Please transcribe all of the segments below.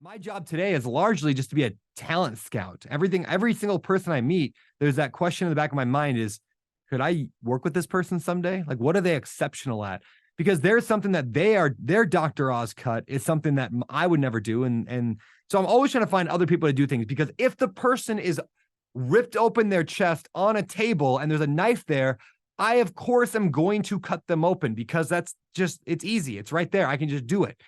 My job today is largely just to be a talent scout. Every single person I meet, there's that question in the back of my mind is, could I work with this person someday? Like, what are they exceptional at? Because there's something that their Dr. Oz cut is something that I would never do. And so I'm always trying to find other people to do things, because if the person is ripped open their chest on a table and there's a knife there, I, of course, am going to cut them open, because it's easy. It's right there. I can just do it.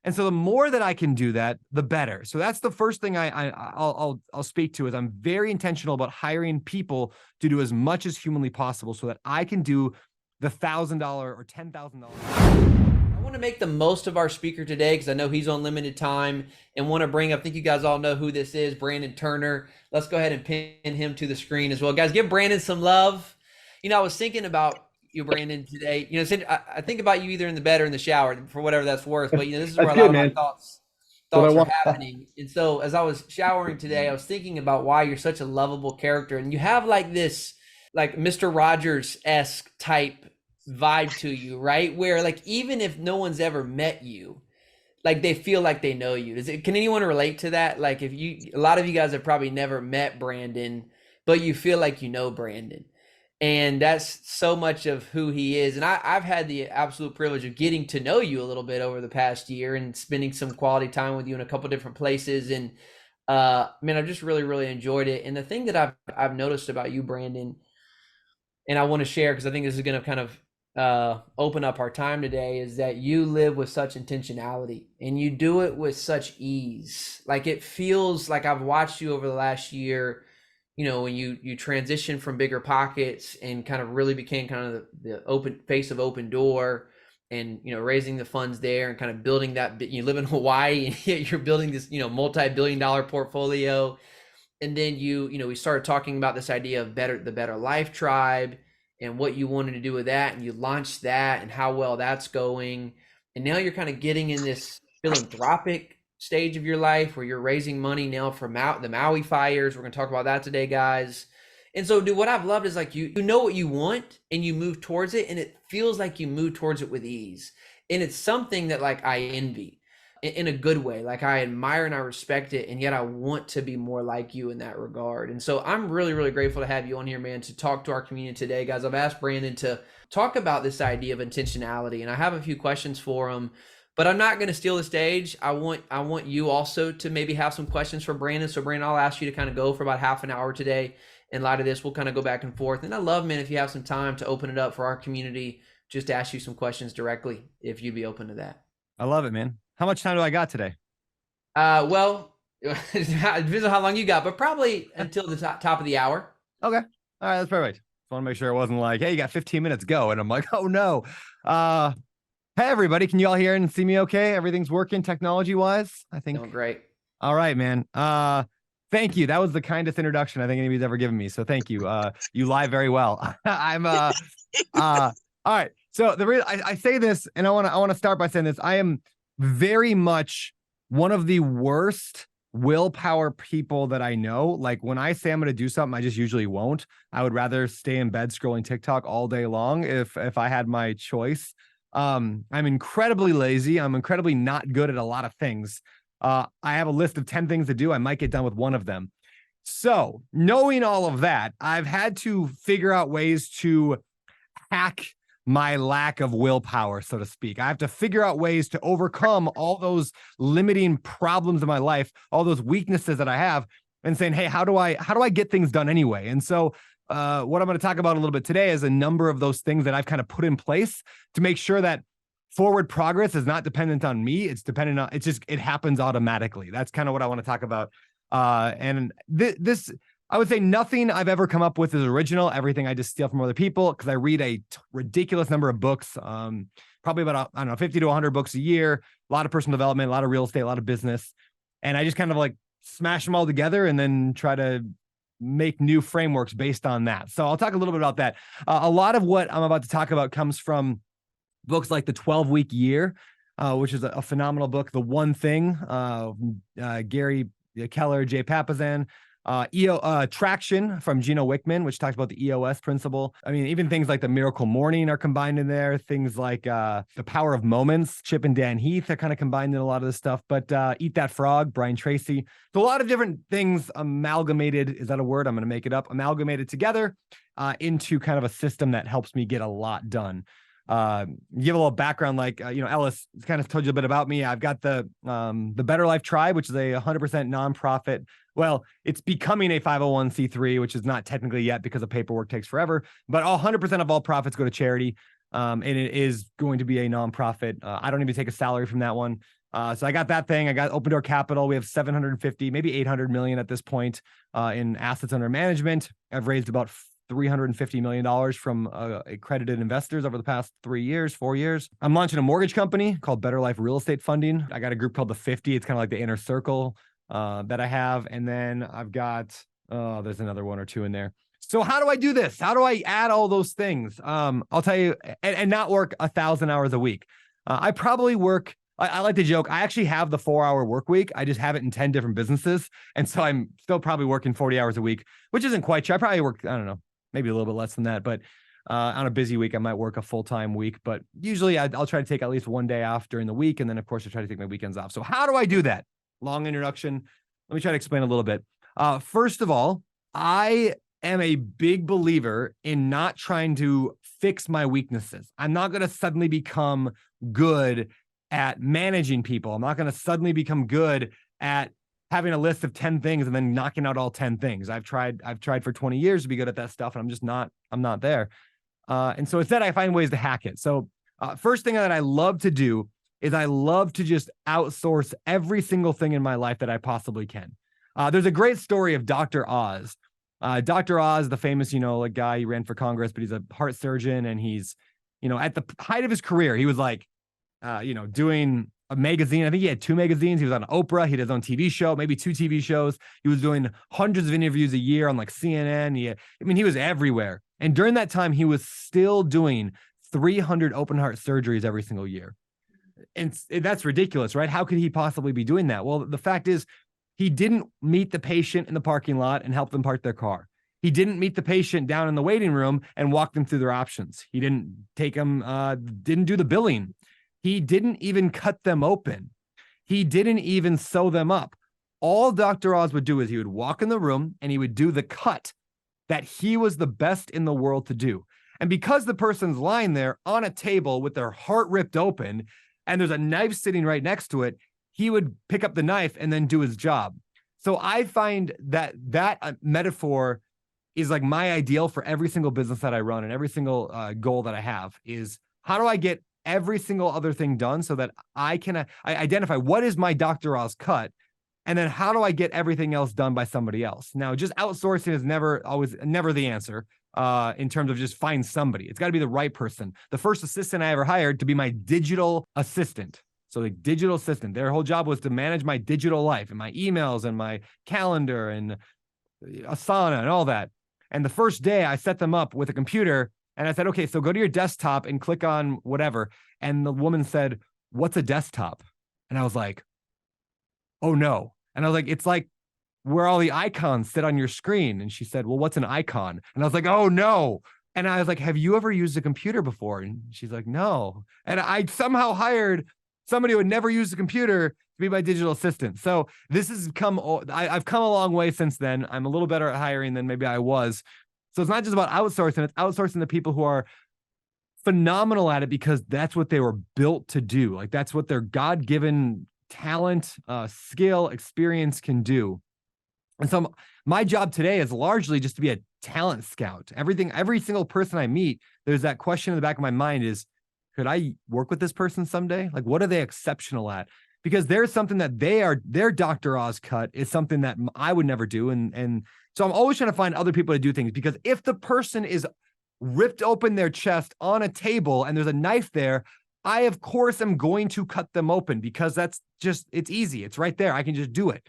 And so the more that I can do that, the better. So that's the first thing I'll speak to is I'm very intentional about hiring people to do as much as humanly possible so that I can do the $1,000 or $10,000. I want to make the most of our speaker today because I know he's on limited time, and want to bring up, I think you guys all know who this is, Brandon Turner. Let's go ahead and pin him to the screen as well. Guys, give Brandon some love. I was thinking about you, Brandon, today. I think about you either in the bed or in the shower, for whatever that's worth. But this is where a lot of my thoughts are happening. And so as I was showering today, I was thinking about why you're such a lovable character, and you have like this, like Mr. Rogers-esque type vibe to you, right? Where like even if no one's ever met you, like they feel like they know you. Can anyone relate to that? Like a lot of you guys have probably never met Brandon, but you feel like you know Brandon. And that's so much of who he is. And I've had the absolute privilege of getting to know you a little bit over the past year and spending some quality time with you in a couple different places. And I've just really, really enjoyed it. And the thing that I've noticed about you, Brandon, and I want to share, because I think this is going to kind of open up our time today, is that you live with such intentionality and you do it with such ease. Like it feels like I've watched you over the last year, when you transition from Bigger Pockets and kind of really became kind of the open face of Open Door, and raising the funds there and kind of building that. You live in Hawaii and yet you're building this multi-billion-dollar portfolio. And then we started talking about this idea of the Better Life Tribe and what you wanted to do with that, and you launched that and how well that's going. And now you're kind of getting in this philanthropic stage of your life where you're raising money now for the Maui fires. We're going to talk about that today, guys. And so, what I've loved is like you know what you want and you move towards it, and it feels like you move towards it with ease. And it's something that like I envy in a good way. Like I admire and I respect it, and yet I want to be more like you in that regard. And so I'm really, really grateful to have you on here, man, to talk to our community today. Guys, I've asked Brandon to talk about this idea of intentionality, and I have a few questions for him. But I'm not going to steal the stage. I want you also to maybe have some questions for Brandon. So Brandon, I'll ask you to kind of go for about half an hour today. In light of this, we'll kind of go back and forth. And I love, man, if you have some time to open it up for our community, just to ask you some questions directly, if you'd be open to that. I love it, man. How much time do I got today? Well, it depends on how long you got, but probably until the top of the hour. Okay. All right. That's perfect. Just want to make sure it wasn't like, hey, you got 15 minutes, go. And I'm like, oh no. Hey, everybody, can you all hear and see me okay? Everything's working technology-wise, I think. Doing great. All right, man. Thank you. That was the kindest introduction I think anybody's ever given me. So thank you. You lie very well. I'm all right. So the reason I say this, and I want to start by saying this, I am very much one of the worst willpower people that I know. Like when I say I'm going to do something, I just usually won't. I would rather stay in bed scrolling TikTok all day long if I had my choice. I'm incredibly lazy. I'm incredibly not good at a lot of things. I have a list of 10 things to do. I might get done with one of them. So knowing all of that, I've had to figure out ways to hack my lack of willpower, so to speak. I have to figure out ways to overcome all those limiting problems in my life, all those weaknesses that I have, and saying, hey, how do I get things done anyway? And so what I'm going to talk about a little bit today is a number of those things that I've kind of put in place to make sure that forward progress is not dependent on me. It's dependent on, it happens automatically. That's kind of what I want to talk about. And this, I would say nothing I've ever come up with is original. Everything I just steal from other people, because I read a ridiculous number of books, probably about, 50 to 100 books a year, a lot of personal development, a lot of real estate, a lot of business. And I just kind of like smash them all together and then try to make new frameworks based on that. So I'll talk a little bit about that. A lot of what I'm about to talk about comes from books like The 12-Week Year, which is a phenomenal book. The One Thing, Gary Keller, Jay Papasan. Traction from Gino Wickman, which talks about the EOS principle. I mean, even things like the Miracle Morning are combined in there. Things like the Power of Moments, Chip and Dan Heath are kind of combined in a lot of this stuff. But Eat That Frog, Brian Tracy. So a lot of different things amalgamated. Is that a word? I'm going to make it up. Amalgamated together into kind of a system that helps me get a lot done. Give a little background, like Ellis kind of told you a bit about me. I've got the Better Life Tribe, which is a 100% nonprofit. Well, it's becoming a 501c3, which is not technically yet because the paperwork takes forever, but 100% of all profits go to charity. And it is going to be a nonprofit. I don't even take a salary from that one. So I got that thing. I got Open Door Capital. We have 750, maybe 800 million at this point in assets under management. I've raised about $350 million from accredited investors over the past 4 years. I'm launching a mortgage company called Better Life Real Estate Funding. I got a group called the 50. It's kind of like the inner circle that I have. And then I've got, there's another one or two in there. So how do I do this? How do I add all those things? I'll tell you, and not work 1,000 hours a week. I probably work, I like to joke, I actually have the 4-hour work week. I just have it in 10 different businesses. And so I'm still probably working 40 hours a week, which isn't quite true. I probably work, I don't know, maybe a little bit less than that, but on a busy week, I might work a full-time week, but usually I'll try to take at least one day off during the week. And then of course I try to take my weekends off. So how do I do that? Long introduction. Let me try to explain a little bit. First of all, I am a big believer in not trying to fix my weaknesses. I'm not going to suddenly become good at managing people. I'm not going to suddenly become good at having a list of 10 things and then knocking out all 10 things. I've tried for 20 years to be good at that stuff, and I'm not there. And so instead I find ways to hack it. So first thing that I love to do is I love to just outsource every single thing in my life that I possibly can. There's a great story of Dr. Oz. Dr. Oz, the famous, guy, he ran for Congress, but he's a heart surgeon, and he's, at the height of his career, he was like, doing a magazine. I think he had 2 magazines. He was on Oprah. He had his own TV show, maybe 2 TV shows. He was doing hundreds of interviews a year on like CNN. He was everywhere. And during that time, he was still doing 300 open heart surgeries every single year. And that's ridiculous, right? How could he possibly be doing that? Well, the fact is, he didn't meet the patient in the parking lot and help them park their car. He didn't meet the patient down in the waiting room and walk them through their options. He didn't take them, didn't do the billing. He didn't even cut them open. He didn't even sew them up. All Dr. Oz would do is he would walk in the room and he would do the cut that he was the best in the world to do. And because the person's lying there on a table with their heart ripped open and there's a knife sitting right next to it, he would pick up the knife and then do his job. So I find that metaphor is like my ideal for every single business that I run, and every single goal that I have is, how do I get every single other thing done so that I identify what is my Dr. Oz cut, and then how do I get everything else done by somebody else? Now, just outsourcing is never the answer in terms of just find somebody. It's got to be the right person. The first assistant I ever hired to be my digital assistant. So the digital assistant, their whole job was to manage my digital life and my emails and my calendar and Asana and all that. And the first day I set them up with a computer and I said, okay, so go to your desktop and click on whatever. And the woman said, what's a desktop? And I was like, oh no. And I was like, it's like where all the icons sit on your screen. And she said, well, what's an icon? And I was like, oh no. And I was like, have you ever used a computer before? And she's like, no. And I somehow hired somebody who had never used a computer to be my digital assistant. So this has I've come a long way since then. I'm a little better at hiring than maybe I was. So it's not just about outsourcing, it's outsourcing the people who are phenomenal at it because that's what they were built to do. Like that's what their God-given talent, skill, experience can do. And so my job today is largely just to be a talent scout. Every single person I meet, there's that question in the back of my mind is, could I work with this person someday? Like, what are they exceptional at? Because there's something that their Dr. Oz cut is something that I would never do. And so I'm always trying to find other people to do things, because if the person is ripped open their chest on a table and there's a knife there, I, of course, am going to cut them open because it's easy. It's right there. I can just do it.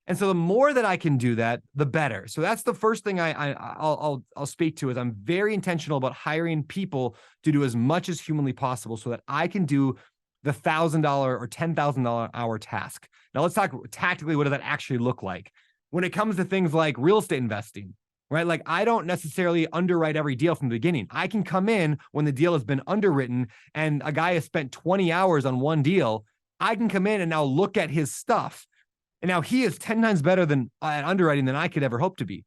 And so the more that I can do that, the better. So that's the first thing I'll speak to is I'm very intentional about hiring people to do as much as humanly possible so that I can do the $1,000 or $10,000 hour task. Now let's talk tactically. What does that actually look like? when it comes to things like real estate investing, right? Like I don't necessarily underwrite every deal from the beginning. I can come in when the deal has been underwritten and a guy has spent 20 hours on one deal. I can come in and now look at his stuff. And now he is 10 times better than at underwriting than I could ever hope to be.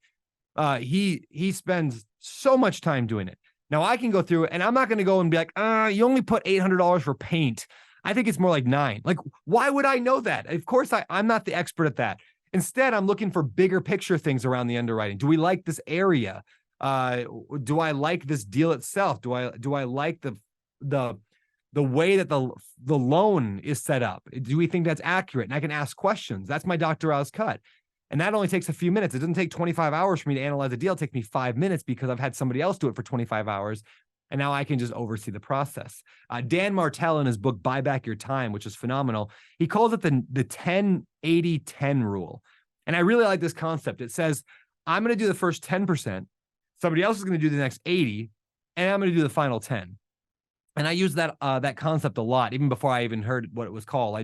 He spends so much time doing it. Now I can go through and I'm not going to go and be like, you only put $800 for paint. I think it's more like $9. Like, why would I know that? Of course, I'm not the expert at that. Instead, I'm looking for bigger picture things around the underwriting. Do we like this area? Do I like this deal itself? Do I like the way that the loan is set up? Do we think that's accurate? And I can ask questions. That's my Dr. Oz cut. And that only takes a few minutes. It doesn't take 25 hours for me to analyze a deal. It takes me 5 minutes because I've had somebody else do it for 25 hours. And now I can just oversee the process. Dan Martell in his book, Buy Back Your Time, which is phenomenal, he calls it the 10-80-10 rule. And I really like this concept. It says, I'm going to do the first 10%. Somebody else is going to do the next 80, and I'm going to do the final 10. And I use that concept a lot, even before I even heard what it was called.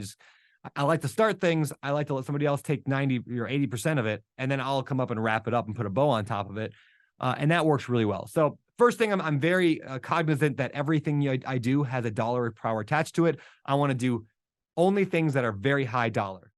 I like to start things. I like to let somebody else take 90 or 80% of it, and then I'll come up and wrap it up and put a bow on top of it. And that works really well. So first thing, I'm very cognizant that everything I do has a dollar per hour attached to it. I want to do only things that are very high dollar.